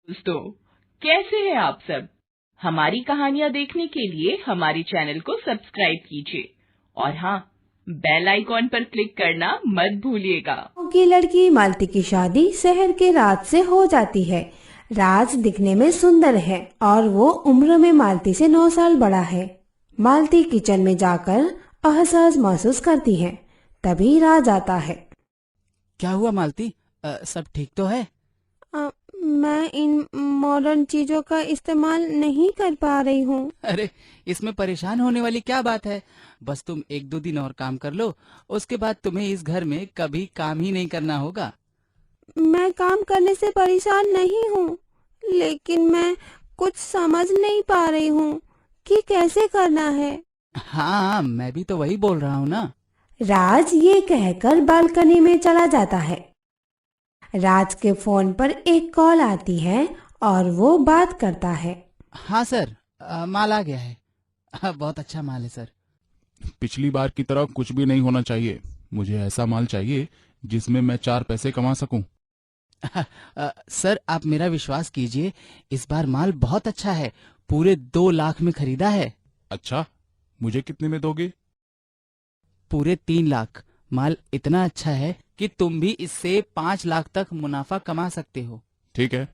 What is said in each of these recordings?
दोस्तों, कैसे हैं आप सब? हमारी कहानियां देखने के लिए हमारे चैनल को सब्सक्राइब कीजिए और हाँ, बेल आइकॉन पर क्लिक करना मत भूलिएगा। की लड़की मालती की शादी शहर के राज से हो जाती है। राज दिखने में सुंदर है और वो उम्र में मालती से 9 साल बड़ा है। मालती किचन में जाकर असहज महसूस करती है। तभी राज आता है। क्या हुआ मालती? सब ठीक तो है? मैं इन मॉडर्न चीजों का इस्तेमाल नहीं कर पा रही हूँ। अरे, इसमें परेशान होने वाली क्या बात है? बस तुम 1-2 दिन और काम कर लो, उसके बाद तुम्हें इस घर में कभी काम ही नहीं करना होगा। मैं काम करने से परेशान नहीं हूँ, लेकिन मैं कुछ समझ नहीं पा रही हूँ कि कैसे करना है। हाँ, मैं भी तो वही बोल रहा हूँ ना। राज ये कहकर बालकनी में चला जाता है। राज के फोन पर एक कॉल आती है और वो बात करता है। हाँ सर, माल आ गया है। बहुत अच्छा माल है सर। पिछली बार की तरह कुछ भी नहीं होना चाहिए। मुझे ऐसा माल चाहिए जिसमें मैं 4 पैसे कमा सकूं। सर, आप मेरा विश्वास कीजिए, इस बार माल बहुत अच्छा है। पूरे 2 लाख में खरीदा है। अच्छा, मुझे कितने में दोगे? पूरे 3 लाख। माल इतना अच्छा है कि तुम भी इससे 5 लाख तक मुनाफा कमा सकते हो। ठीक है,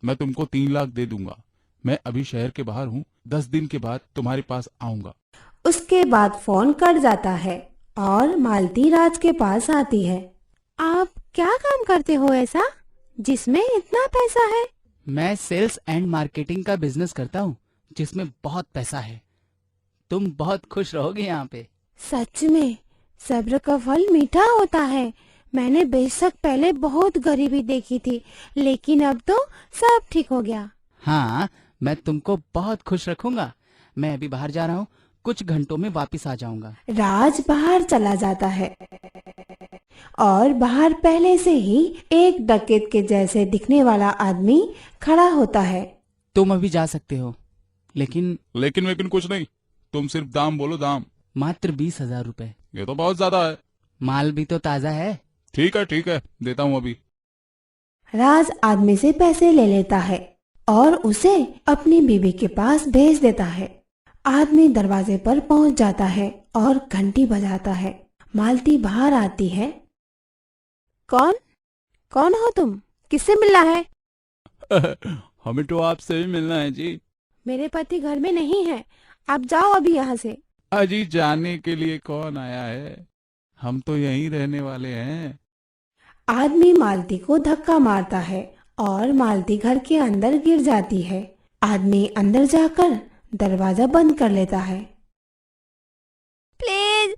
मैं तुमको 3 लाख दे दूंगा। मैं अभी शहर के बाहर हूँ, 10 दिन के बाद तुम्हारे पास आऊंगा। उसके बाद फोन कट जाता है और मालती राज के पास आती है। आप क्या काम करते हो ऐसा जिसमें इतना पैसा है? मैं सेल्स एंड मार्केटिंग का बिजनेस करता हूँ, जिसमें बहुत पैसा है। तुम बहुत खुश रहोगे यहाँ पे। सच में सब्र का फल मीठा होता है। मैंने बेशक पहले बहुत गरीबी देखी थी, लेकिन अब तो सब ठीक हो गया। हाँ, मैं तुमको बहुत खुश रखूंगा। मैं अभी बाहर जा रहा हूँ, कुछ घंटों में वापस आ जाऊंगा। राज बाहर चला जाता है और बाहर पहले से ही एक डकैत के जैसे दिखने वाला आदमी खड़ा होता है। तुम अभी जा सकते हो, लेकिन लेकिन कुछ नहीं। तुम सिर्फ दाम बोलो, दाम। मात्र 20,000 रुपए। ये तो बहुत ज्यादा है। माल भी तो ताजा है। ठीक है, देता हूँ अभी। राज आदमी से पैसे ले लेता है और उसे अपनी बीवी के पास भेज देता है। आदमी दरवाजे पर पहुंच जाता है और घंटी बजाता है। मालती बाहर आती है। कौन कौन हो तुम? किससे मिलना है? हमें तो आपसे भी मिलना है जी। मेरे पति घर में नहीं है, आप जाओ अभी यहाँ से। अजी, जाने के लिए कौन आया है? हम तो यहीं रहने वाले हैं। आदमी मालती को धक्का मारता है और मालती घर के अंदर गिर जाती है। आदमी अंदर जाकर दरवाजा बंद कर लेता है। प्लीज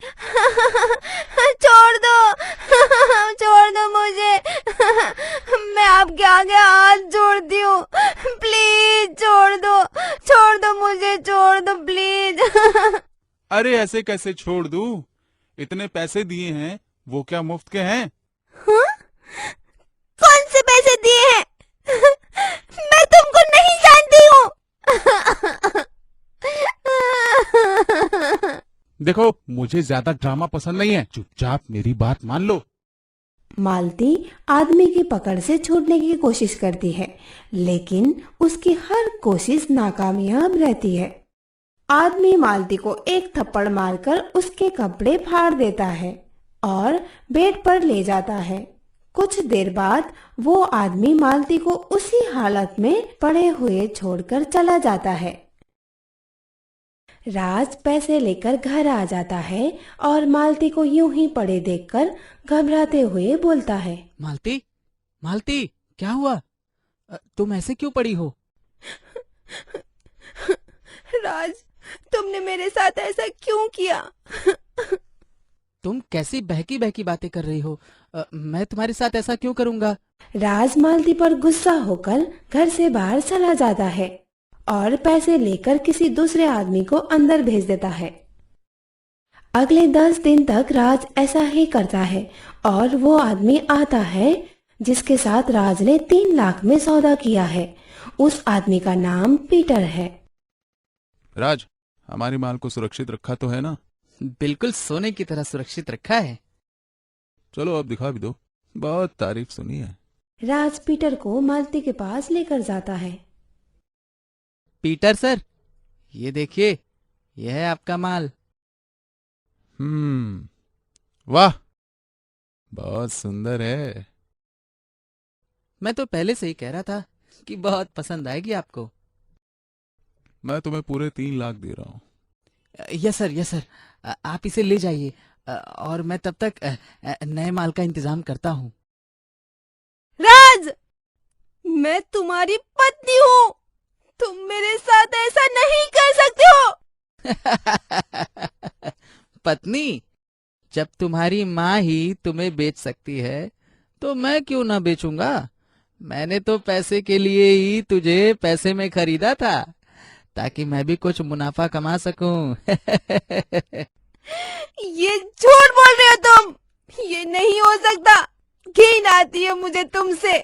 छोड़ दो, छोड़ दो मुझे। मैं आपके आगे हाथ जोड़ती हूँ, प्लीज छोड़ दो मुझे, छोड़ दो प्लीज। अरे, ऐसे कैसे छोड़ दूं? इतने पैसे दिए हैं, वो क्या मुफ्त के हैं? हाँ? कौन से पैसे दिए हैं? मैं तुमको नहीं जानती हूँ। देखो, मुझे ज्यादा ड्रामा पसंद नहीं है। चुपचाप मेरी बात मान लो। मालती आदमी की पकड़ से छूटने की कोशिश करती है, लेकिन उसकी हर कोशिश नाकामयाब रहती है। आदमी मालती को एक थप्पड़ मारकर उसके कपड़े फाड़ देता है और बेड पर ले जाता है। कुछ देर बाद वो आदमी मालती को उसी हालत में पड़े हुए छोड़कर चला जाता है। राज पैसे लेकर घर आ जाता है और मालती को यूं ही पड़े देखकर घबराते हुए बोलता है। मालती, मालती, क्या हुआ? तुम ऐसे क्यों पड़ी हो? राज, तुमने मेरे साथ ऐसा क्यों किया? तुम कैसी बहकी बहकी बातें कर रही हो? मैं तुम्हारे साथ ऐसा क्यों करूंगा? राज मालती पर गुस्सा होकर घर से बाहर चला जाता है और पैसे लेकर किसी दूसरे आदमी को अंदर भेज देता है। अगले 10 दिन तक राज ऐसा ही करता है और वो आदमी आता है जिसके साथ राज ने 3 लाख में सौदा किया है। उस आदमी का नाम पीटर है। राज, हमारे माल को सुरक्षित रखा तो है ना? बिल्कुल सोने की तरह सुरक्षित रखा है। चलो अब दिखा भी दो। बहुत तारीफ सुनी है। राज पीटर को मालती के पास लेकर जाता है। पीटर सर, ये देखिए, यह है आपका माल। वाह, बहुत सुंदर है। मैं तो पहले से ही कह रहा था कि बहुत पसंद आएगी आपको। मैं तुम्हें पूरे 3 लाख दे रहा हूँ। Yes sir, yes sir. आप इसे ले जाइए और मैं तब तक नए माल का इंतजाम करता हूँ। राज, मैं तुम्हारी पत्नी हूँ, तुम मेरे साथ ऐसा नहीं कर सकते हो। पत्नी? जब तुम्हारी माँ ही तुम्हें बेच सकती है तो मैं क्यों ना बेचूंगा? मैंने तो पैसे के लिए ही तुझे पैसे में खरीदा था, ताकि मैं भी कुछ मुनाफा कमा सकूं। ये झूठ बोल रहे हो तुम, ये नहीं हो सकता। घिन आती है मुझे तुमसे।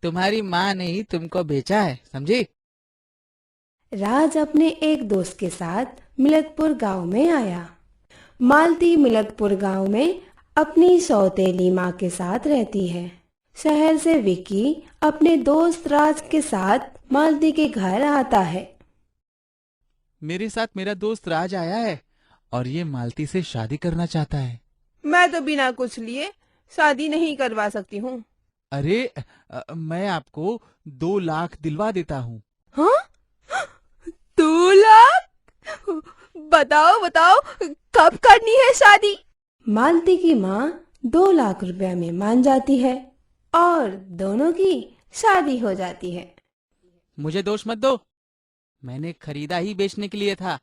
तुम्हारी माँ ने ही तुमको बेचा है, समझी? राज अपने एक दोस्त के साथ मिलतपुर गांव में आया। मालती मिलतपुर गांव में अपनी सौतेली माँ के साथ रहती है। शहर से विक्की अपने दोस्त राज के साथ मालती के घर आता है। मेरे साथ मेरा दोस्त राज आया है और ये मालती से शादी करना चाहता है। मैं तो बिना कुछ लिए शादी नहीं करवा सकती हूँ। अरे मैं आपको 2 लाख दिलवा देता हूँ। हाँ? 2 लाख? बताओ बताओ, कब करनी है शादी? मालती की माँ 2 लाख रुपया में मान जाती है और दोनों की शादी हो जाती है। मुझे दोष मत दो, मैंने खरीदा ही बेचने के लिए था।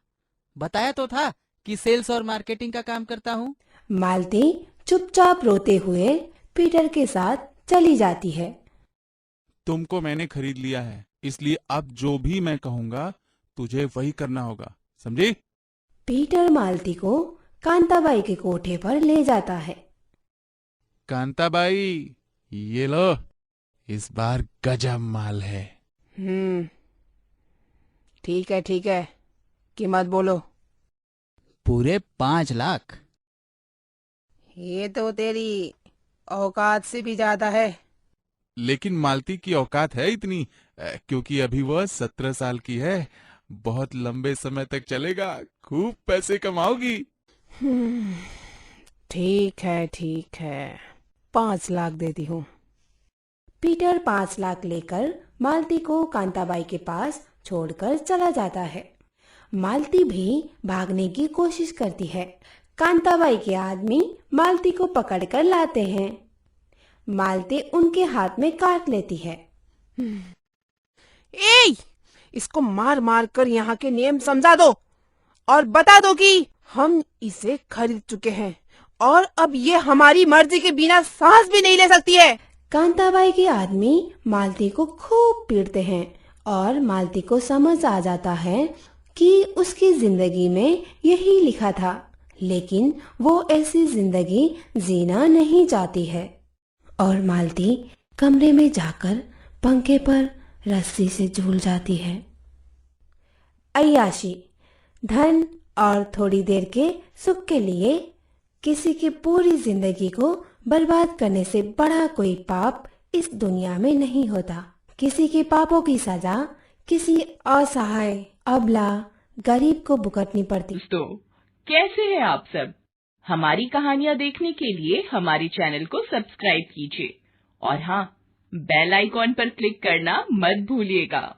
बताया तो था कि सेल्स और मार्केटिंग का काम करता हूँ। मालती चुपचाप रोते हुए पीटर के साथ चली जाती है। तुमको मैंने खरीद लिया है, इसलिए अब जो भी मैं कहूंगा तुझे वही करना होगा, समझी? पीटर मालती को कांताबाई के कोठे पर ले जाता है। कांताबाई, ये लो, इस बार गजब माल है। ठीक है, कीमत बोलो। पूरे 5 लाख। ये तो तेरी औकात से भी ज्यादा है। लेकिन मालती की औकात है इतनी, क्योंकि अभी वह 17 साल की है। बहुत लंबे समय तक चलेगा, खूब पैसे कमाओगी। ठीक है, 5 लाख देती हूँ। पीटर 5 लाख लेकर मालती को कांताबाई के पास छोड़कर चला जाता है। मालती भी भागने की कोशिश करती है। कांताबाई के आदमी मालती को पकड़कर लाते हैं। मालती उनके हाथ में काट लेती है। ए, इसको मार मार कर यहाँ के नियम समझा दो और बता दो कि हम इसे खरीद चुके हैं और अब ये हमारी मर्जी के बिना सांस भी नहीं ले सकती है। कांताबाई के आदमी मालती को खूब पीटते हैं और मालती को समझ आ जाता है कि उसकी जिंदगी में यही लिखा था, लेकिन वो ऐसी जिंदगी जीना नहीं चाहती है और मालती कमरे में जाकर पंखे पर रस्सी से झूल जाती है। अय्याशी, धन और थोड़ी देर के सुख के लिए किसी की पूरी जिंदगी को बर्बाद करने से बड़ा कोई पाप इस दुनिया में नहीं होता। किसी के पापों की सजा किसी असहाय, अबला, गरीब को भुगतनी पड़ती। दोस्तों, कैसे हैं आप सब? हमारी कहानियाँ देखने के लिए हमारे चैनल को सब्सक्राइब कीजिए और हाँ, बेल आइकॉन पर क्लिक करना मत भूलिएगा।